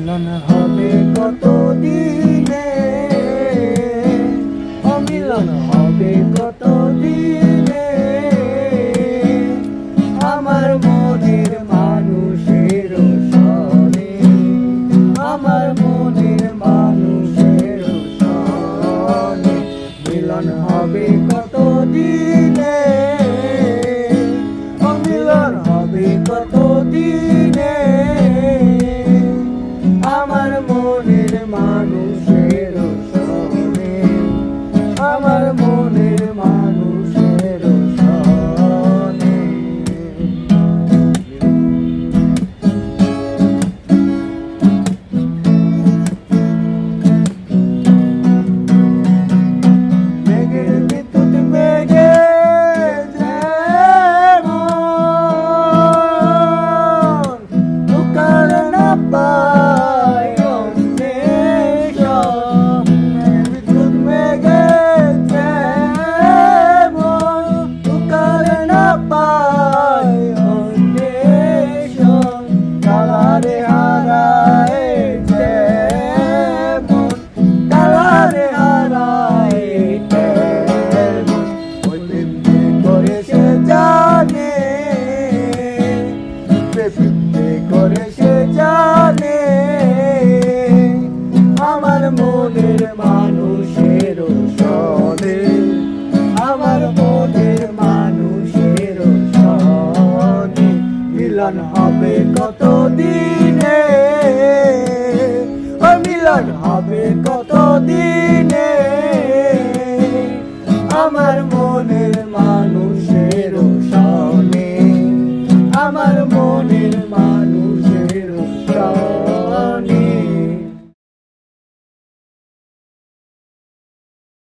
মিলন হবে কত দিনে, অমিলন হবে কত দিনে, আমার মনের মানুষের সনে, আমার মনের মানুষের সনে মিলন হবে কত দিনে, অমিলন হবে কত দিনে, আমার মনের মানুষের সনে, আমার মনের মানুষের সনে। মেঘের বিদ্যুৎ মেঘে যেমন লুকার না পায় অন্বেষণ, বিদ্যুৎ মেঘে যেমন লুকার না পায় অন্বেষণ, কালারে হারায় যেমন, কালারে হারায় তেমন, ওই প্রেম যে করে সে জানে, প্রেম যে করে সে জানে, আমার মনের মানুষের সনে, আমার মনের মানুষের সনে মিলন হবে কত দিনে, মিলন হবে কত দিনে।